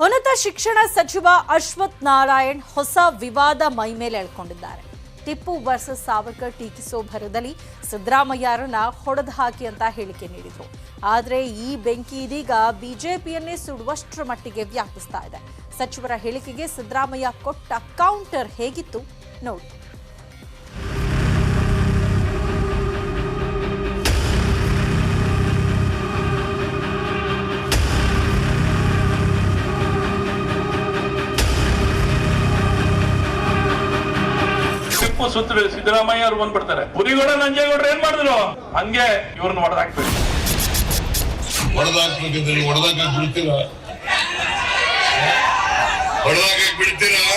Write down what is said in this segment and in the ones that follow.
ಉನ್ನತ ಶಿಕ್ಷಣ ಸಚಿವ ಅಶ್ವಥ್ ನಾರಾಯಣ್ ಹೊಸ ವಿವಾದ ಮೈಮೇಲೆ ಎಳ್ಕೊಂಡಿದ್ದಾರೆ. ಟಿಪ್ಪು ವರ್ಸಸ್ ಸಾವರ್ಕರ್ ಟೀಕಿಸೋ ಭರದಲ್ಲಿ ಸಿದ್ದರಾಮಯ್ಯರನ್ನ ಹೊಡೆದು ಹಾಕಿ ಅಂತ ಹೇಳಿಕೆ ನೀಡಿದ್ರು. ಆದರೆ ಈ ಬೆಂಕಿ ಇದೀಗ ಬಿಜೆಪಿಯನ್ನೇ ಸುಡುವಷ್ಟರ ಮಟ್ಟಿಗೆ ವ್ಯಾಪಿಸ್ತಾ ಇದೆ. ಸಚಿವರ ಹೇಳಿಕೆಗೆ ಸಿದ್ದರಾಮಯ್ಯ ಕೊಟ್ಟ ಕೌಂಟರ್ ಹೇಗಿತ್ತು ನೋಡಿ. ಸುತ್ತ ಸಿದ್ದರಾಮಯ್ಯ ಅವರು ಬಂದ್ಬಿಡ್ತಾರೆ. ಪುರಿಗೌಡ ನಂಜೇಗೌಡರು ಏನ್ ಮಾಡಿದ್ರು ಹಂಗೆ ಇವ್ರನ್ನ ಹೊಡೆದಾಕ್ಬೇಕು. ಬಿಡ್ತೀರಾ?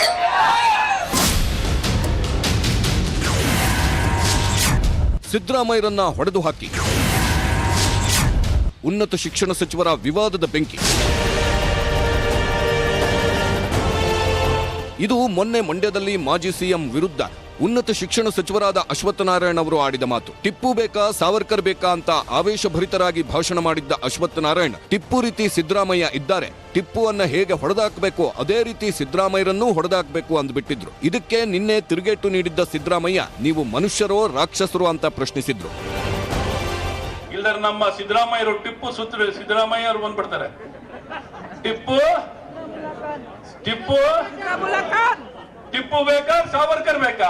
ಸಿದ್ದರಾಮಯ್ಯರನ್ನ ಹೊಡೆದು ಹಾಕಿ ಉನ್ನತ ಶಿಕ್ಷಣ ಸಚಿವರ ವಿವಾದದ ಬೆಂಕಿ. ಇದು ಮೊನ್ನೆ ಮಂಡ್ಯದಲ್ಲಿ ಮಾಜಿ ಸಿಎಂ ವಿರುದ್ಧ ಉನ್ನತ ಶಿಕ್ಷಣ ಸಚಿವರಾದ ಅಶ್ವಥ್ ನಾರಾಯಣ್ ಅವರು ಆಡಿದ ಮಾತು. ಟಿಪ್ಪು ಬೇಕಾ ಸಾವರ್ಕರ್ ಬೇಕಾ ಅಂತ ಆವೇಶಭರಿತರಾಗಿ ಭಾಷಣ ಮಾಡಿದ್ದ ಅಶ್ವಥ್ ನಾರಾಯಣ್ ಟಿಪ್ಪು ರೀತಿ ಸಿದ್ದರಾಮಯ್ಯ ಇದ್ದಾರೆ, ಟಿಪ್ಪುವನ್ನ ಹೇಗೆ ಹೊಡೆದಾಕಬೇಕು ಅದೇ ರೀತಿ ಸಿದ್ದರಾಮಯ್ಯರನ್ನೂ ಹೊಡೆದಾಕಬೇಕು ಅಂದ್ಬಿಟ್ಟಿದ್ರು. ಇದಕ್ಕೆ ನಿನ್ನೆ ತಿರುಗೇಟು ನೀಡಿದ್ದ ಸಿದ್ದರಾಮಯ್ಯ ನೀವು ಮನುಷ್ಯರೋ ರಾಕ್ಷಸರೋ ಅಂತ ಪ್ರಶ್ನಿಸಿದ್ರು. ಇಲ್ಲರ ನಮ್ಮ ಸಿದ್ದರಾಮಯ್ಯರು ಟಿಪ್ಪು ಸುತ್ತ ಸಿದ್ದರಾಮಯ್ಯ ಅವರು ಬಂದ್ಬಿಡ್ತಾರೆ. ಟಿಪ್ಪು ಟಿಪ್ಪು ಟಿಪ್ಪು ಬೇಕಾ ಸಾವರ್ಕರ್ ಬೇಕಾ?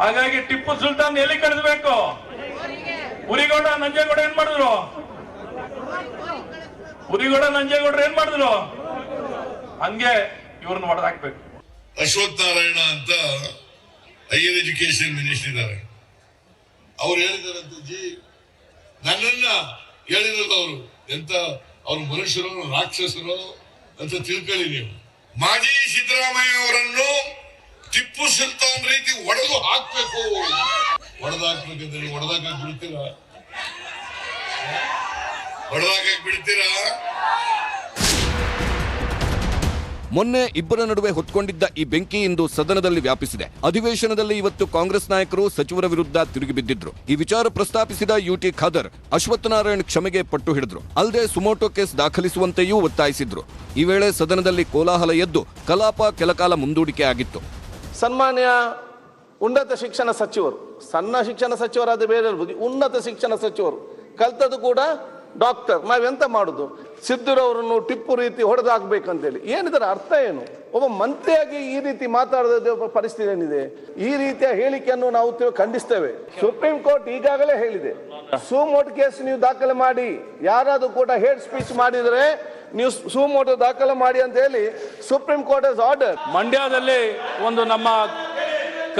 ಹಾಗಾಗಿ ಟಿಪ್ಪು ಸುಲ್ತಾನ್ ಎಲ್ಲಿ ಕಡಿಸ್ಬೇಕು? ಪುರಿಗೌಡ ನಂಜೇಗೌಡ ಏನ್ ಮಾಡಿದ್ರು? ಪುರಿಗೌಡ ನಂಜೇಗೌಡರು ಏನ್ ಮಾಡಿದ್ರು ಹಂಗೆ ಇವ್ರನ್ನ ಹೊಡೆದಾಕ್ಬೇಕು. ಅಶ್ವಥ್ ನಾರಾಯಣ ಅಂತ ಹೈಯರ್ ಎಜುಕೇಶನ್ ಮಿನಿಸ್ಟರ್ ಇದ್ದಾರೆ. ಅವ್ರು ಹೇಳಿದಾರಂತ ನನ್ನನ್ನ ಹೇಳಿರೋದು ಅವರು ಎಂತ ಅವ್ರ ಮನುಷ್ಯರು ರಾಕ್ಷಸರು ಅಂತ ತಿಳ್ಕೊಳ್ಳಿ ನೀವು. ಮಾಜಿ ಸಿದ್ದರಾಮಯ್ಯ ಅವರನ್ನು ಟಿಪ್ಪು ಸುಲ್ತಾನ್ ರೀತಿ ಹೊಡೆದು ಹಾಕ್ಬೇಕು. ಹೊಡೆದಾಕ್ಬೇಕಂದ್ರೆ ಹೊಡೆದಾಕಕ್ ಬಿಡ್ತೀರಾ? ಮೊನ್ನೆ ಇಬ್ಬರ ನಡುವೆ ಹೊತ್ಕೊಂಡಿದ್ದ ಈ ಬೆಂಕಿ ಇಂದು ಸದನದಲ್ಲಿ ವ್ಯಾಪಿಸಿದೆ. ಅಧಿವೇಶನದಲ್ಲಿ ಇವತ್ತು ಕಾಂಗ್ರೆಸ್ ನಾಯಕರು ಸಚಿವರ ವಿರುದ್ಧ ತಿರುಗಿ ಬಿದ್ದಿದ್ರು. ಈ ವಿಚಾರ ಪ್ರಸ್ತಾಪಿಸಿದ ಯುಟಿ ಖಾದರ್ ಅಶ್ವಥ್ ನಾರಾಯಣ್ ಕ್ಷಮೆಗೆ ಪಟ್ಟು ಹಿಡಿದ್ರು. ಅಲ್ಲದೆ ಸುಮೋಟೋ ಕೇಸ್ ದಾಖಲಿಸುವಂತೆಯೂ ಒತ್ತಾಯಿಸಿದ್ರು. ಈ ವೇಳೆ ಸದನದಲ್ಲಿ ಕೋಲಾಹಲ ಎದ್ದು ಕಲಾಪ ಕೆಲಕಾಲ ಮುಂದೂಡಿಕೆ ಆಗಿತ್ತು. ಸನ್ಮಾನ್ಯ ಉನ್ನತ ಶಿಕ್ಷಣ ಸಚಿವರು, ಸಣ್ಣ ಶಿಕ್ಷಣ ಸಚಿವರಾದ ಬೇರೆ ಇರ್ಬೋದು, ಉನ್ನತ ಶಿಕ್ಷಣ ಸಚಿವರು ಕಲ್ತದ್ದು ಕೂಡ ಡಾಕ್ಟರ್. ನಾವೆಂತ ಮಾಡುದು? ಸಿದ್ದರವರನ್ನು ಟಿಪ್ಪು ರೀತಿ ಹೊಡೆದಾಕ್ಬೇಕಂತೇಳಿ ಏನಿದರ ಅರ್ಥ ಏನು? ಒಬ್ಬ ಮಂತ್ರಿಯಾಗಿ ಈ ರೀತಿ ಮಾತಾಡದ ಪರಿಸ್ಥಿತಿ ಏನಿದೆ? ಈ ರೀತಿಯ ಹೇಳಿಕೆಯನ್ನು ನಾವು ಖಂಡಿಸ್ತೇವೆ. ಸುಪ್ರೀಂ ಕೋರ್ಟ್ ಈಗಾಗಲೇ ಹೇಳಿದೆ, ಸುಮೋಟೋ ಕೇಸ್ ನೀವು ದಾಖಲೆ ಮಾಡಿ, ಯಾರಾದ್ರೂ ಕೂಡ ಹೇಟ್ ಸ್ಪೀಚ್ ಮಾಡಿದ್ರೆ ನೀವು ಸುಮೋಟೋ ದಾಖಲೆ ಮಾಡಿ ಅಂತ ಹೇಳಿ ಸುಪ್ರೀಂ ಕೋರ್ಟ್ ಹಸ್ ಆರ್ಡರ್. ಮಂಡ್ಯದಲ್ಲಿ ಒಂದು ನಮ್ಮ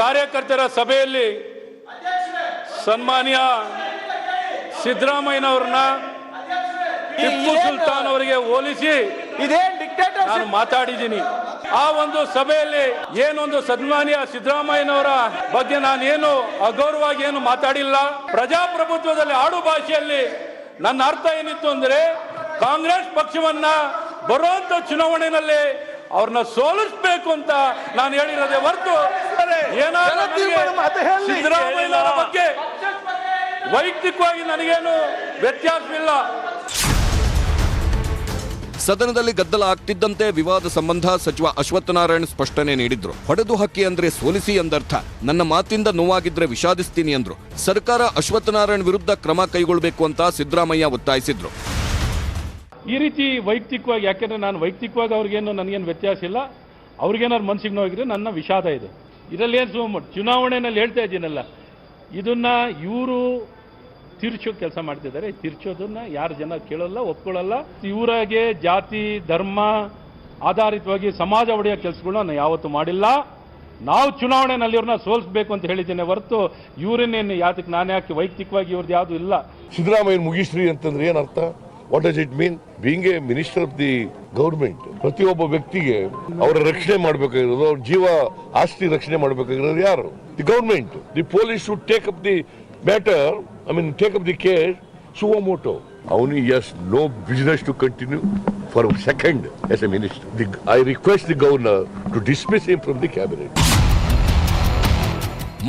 ಕಾರ್ಯಕರ್ತರ ಸಭೆಯಲ್ಲಿ ಸನ್ಮಾನ್ಯ ಸಿದ್ದರಾಮಯ್ಯನವ್ರನ್ನ ಟಿಪ್ಪು ಸುಲ್ತಾನ್ ಅವರಿಗೆ ಹೋಲಿಸಿ ನಾನು ಮಾತಾಡಿದ್ದೀನಿ. ಆ ಒಂದು ಸಭೆಯಲ್ಲಿ ಏನೊಂದು ಸನ್ಮಾನ್ಯ ಸಿದ್ದರಾಮಯ್ಯನವರ ಬಗ್ಗೆ ನಾನೇನು ಅಗೌರವಾಗಿ ಏನು ಮಾತಾಡಿಲ್ಲ. ಪ್ರಜಾಪ್ರಭುತ್ವದಲ್ಲಿ ಆಡು ಭಾಷೆಯಲ್ಲಿ ನನ್ನ ಅರ್ಥ ಏನಿತ್ತು ಅಂದ್ರೆ ಕಾಂಗ್ರೆಸ್ ಪಕ್ಷವನ್ನ ಬರುವಂತ ಚುನಾವಣೆಯಲ್ಲಿ ಅವ್ರನ್ನ ಸೋಲಿಸಬೇಕು ಅಂತ ನಾನು ಹೇಳಿರೋದೇ ಹೊರತು ಏನಾದರೂ ಸಿದ್ದರಾಮಯ್ಯನವರ ಬಗ್ಗೆ ವೈಯಕ್ತಿಕವಾಗಿ ನನಗೇನು ವ್ಯತ್ಯಾಸವಿಲ್ಲ. ಸದನದಲ್ಲಿ ಗದ್ದಲ ಆಗ್ತಿದ್ದಂತೆ ವಿವಾದ ಸಂಬಂಧ ಸಚಿವ ಅಶ್ವಥ್ ನಾರಾಯಣ್ ಸ್ಪಷ್ಟನೆ ನೀಡಿದ್ರು. ಹೊಡೆದು ಹಾಕಿ ಅಂದ್ರೆ ಸೋಲಿಸಿ ಎಂದರ್ಥ. ನನ್ನ ಮಾತಿಂದ ನೋವಾಗಿದ್ರೆ ವಿಷಾದಿಸ್ತೀನಿ ಅಂದ್ರು. ಸರ್ಕಾರ ಅಶ್ವಥ್ ನಾರಾಯಣ್ ವಿರುದ್ಧ ಕ್ರಮ ಕೈಗೊಳ್ಳಬೇಕು ಅಂತ ಸಿದ್ದರಾಮಯ್ಯ ಒತ್ತಾಯಿಸಿದ್ರು. ಈ ರೀತಿ ವೈಯಕ್ತಿಕವಾಗಿ, ಯಾಕೆಂದ್ರೆ ನಾನು ವೈಯಕ್ತಿಕವಾಗಿ ಅವ್ರಿಗೇನು ನನಗೇನು ವ್ಯತ್ಯಾಸ ಇಲ್ಲ. ಅವ್ರಿಗೇನಾದ್ರು ಮನಸ್ಸಿಗೆ ನೋವಾಗಿದ್ರೆ ನನ್ನ ವಿಷಾದ ಇದು. ಇದರಲ್ಲಿ ಏನು ಚುನಾವಣೆಯಲ್ಲಿ ಹೇಳ್ತಾ ಇದ್ದೀನಲ್ಲ, ಇದನ್ನ ಇವರು ತಿರ್ಚೋ ಕೆಲಸ ಮಾಡ್ತಿದ್ದಾರೆ. ತಿರ್ಚೋದನ್ನ ಯಾರು ಜನ ಕೇಳಲ್ಲ, ಒಪ್ಕೊಳ್ಳಲ್ಲ. ಇವರಾಗೆ ಜಾತಿ ಧರ್ಮ ಆಧಾರಿತವಾಗಿ ಸಮಾಜ ಒಡೆಯೋ ಕೆಲಸಗಳನ್ನ ನಾನು ಯಾವತ್ತೂ ಮಾಡಿಲ್ಲ. ನಾವು ಚುನಾವಣೆಯಲ್ಲಿ ಇವ್ರನ್ನ ಸೋಲಿಸಬೇಕು ಅಂತ ಹೇಳಿದ್ದೇನೆ ಹೊರತು ಇವರನ್ನೇನು ಯಾತಕ್ಕೆ ನಾನು ಯಾಕೆ ವೈಯಕ್ತಿಕವಾಗಿ ಇವ್ರದ್ದು ಯಾವುದು ಇಲ್ಲ. ಸಿದ್ದರಾಮಯ್ಯ ಮುಗಿಸ್ರಿ ಅಂತಂದ್ರೆ ಏನ್ ಅರ್ಥ? What does it mean? Being A minister of the government, ಪ್ರತಿಯೊಬ್ಬ ವ್ಯಕ್ತಿಗೆ ಅವರ ರಕ್ಷಣೆ ಮಾಡಬೇಕಾಗಿರೋದು, ಅವ್ರ ಜೀವ ಆಸ್ತಿ ರಕ್ಷಣೆ ಮಾಡಬೇಕಾಗಿರೋದು ಯಾರು? The government. The police should take up the matter, take up the case suo moto. Only yes, no business to continue for a second as a minister. I request the governor to dismiss him from the cabinet.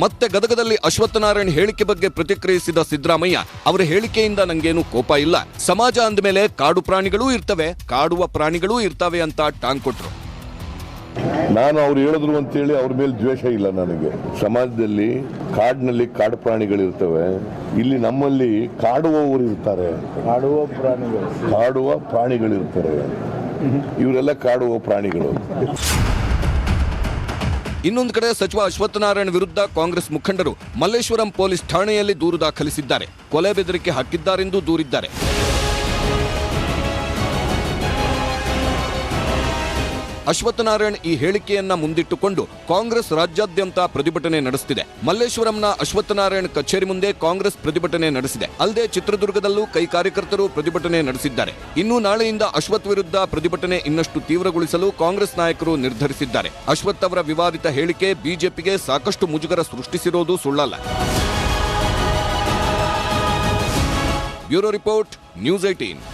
ಮತ್ತೆ ಗದಗದಲ್ಲಿ ಅಶ್ವತ್ಥನಾರಾಯಣ್ ಹೇಳಿಕೆ ಬಗ್ಗೆ ಪ್ರತಿಕ್ರಿಯಿಸಿದ ಸಿದ್ದರಾಮಯ್ಯ, ಅವರ ಹೇಳಿಕೆಯಿಂದ ನಂಗೇನು ಕೋಪ ಇಲ್ಲ, ಸಮಾಜ ಅಂದಮೇಲೆ ಕಾಡು ಪ್ರಾಣಿಗಳೂ ಇರ್ತವೆ, ಕಾಡುವ ಪ್ರಾಣಿಗಳೂ ಇರ್ತವೆ ಅಂತ ಟಾಂಗ್ ಕೊಟ್ರು. ನಾನು ಅವ್ರು ಹೇಳಿದ್ರು ಅಂತೇಳಿ ಅವ್ರ ಮೇಲೆ ದ್ವೇಷ ಇಲ್ಲ ನನಗೆ. ಸಮಾಜದಲ್ಲಿ ಕಾಡಿನಲ್ಲಿ ಕಾಡು ಪ್ರಾಣಿಗಳಿರ್ತವೆ, ಇಲ್ಲಿ ನಮ್ಮಲ್ಲಿ ಕಾಡುವವರು ಇರ್ತಾರೆ, ಕಾಡುವ ಪ್ರಾಣಿಗಳಿರ್ತಾರೆ. ಇವರೆಲ್ಲ ಕಾಡುವ ಪ್ರಾಣಿಗಳು. ಇನ್ನೊಂದು ಕಡೆ ಸಚಿವ ಅಶ್ವತ್ಥನಾರಾಯಣ್ ವಿರುದ್ಧ ಕಾಂಗ್ರೆಸ್ ಮುಖಂಡರು ಮಲ್ಲೇಶ್ವರಂ ಪೊಲೀಸ್ ಠಾಣೆಯಲ್ಲಿ ದೂರು ದಾಖಲಿಸಿದ್ದಾರೆ. ಕೊಲೆ ಬೆದರಿಕೆ ಹಾಕಿದ್ದಾರೆಂದು ದೂರಿದ್ದಾರೆ. ಅಶ್ವತ್ಥನಾರಾಯಣ್ ಈ ಹೇಳಿಕೆಯನ್ನ ಮುಂದಿಟ್ಟುಕೊಂಡು ಕಾಂಗ್ರೆಸ್ ರಾಜ್ಯಾದ್ಯಂತ ಪ್ರತಿಭಟನೆ ನಡೆಸುತ್ತಿದೆ. ಮಲ್ಲೇಶ್ವರಂನ ಅಶ್ವತ್ಥನಾರಾಯಣ್ ಕಚೇರಿ ಮುಂದೆ ಕಾಂಗ್ರೆಸ್ ಪ್ರತಿಭಟನೆ ನಡೆಸಿದೆ. ಅಲ್ಲದೆ ಚಿತ್ರದುರ್ಗದಲ್ಲೂ ಕೈ ಕಾರ್ಯಕರ್ತರು ಪ್ರತಿಭಟನೆ ನಡೆಸಿದ್ದಾರೆ. ಇನ್ನು ನಾಳೆಯಿಂದ ಅಶ್ವಥ್ ವಿರುದ್ಧ ಪ್ರತಿಭಟನೆ ಇನ್ನಷ್ಟು ತೀವ್ರಗೊಳಿಸಲು ಕಾಂಗ್ರೆಸ್ ನಾಯಕರು ನಿರ್ಧರಿಸಿದ್ದಾರೆ. ಅಶ್ವಥ್ ಅವರ ವಿವಾದಿತ ಹೇಳಿಕೆ ಬಿಜೆಪಿಗೆ ಸಾಕಷ್ಟು ಮುಜುಗರ ಸೃಷ್ಟಿಸಿರೋದು ಸುಳ್ಳಲ್ಲ. Bureau report, news 18.